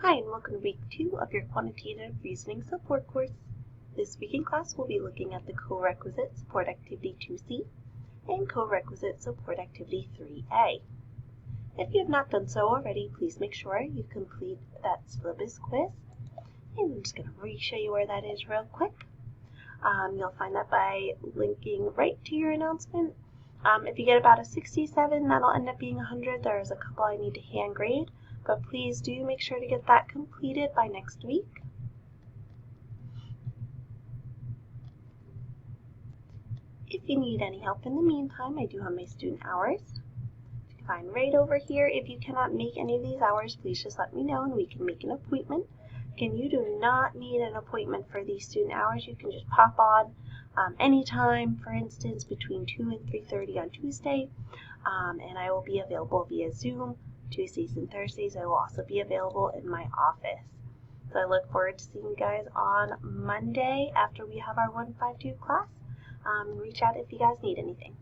Hi, and welcome to week 2 of your quantitative reasoning support course. This week in class we'll be looking at the co-requisite support activity 2C and co-requisite support activity 3A. If you have not done so already, please make sure you complete that syllabus quiz. And I'm just going to re-show you where that is real quick. You'll find that by linking right to your announcement. If you get about a 67, that'll end up being 100. There's a couple I need to hand grade, but please do make sure to get that completed by next week. If you need any help in the meantime, I do have my student hours. You can find right over here. If you cannot make any of these hours, please just let me know and we can make an appointment. Again, you do not need an appointment for these student hours. You can just pop on anytime, for instance, between 2 and 3:30 on Tuesday, and I will be available via Zoom. Tuesdays and Thursdays I will also be available in my office. So I look forward to seeing you guys on Monday after we have our 152 class. Reach out if you guys need anything.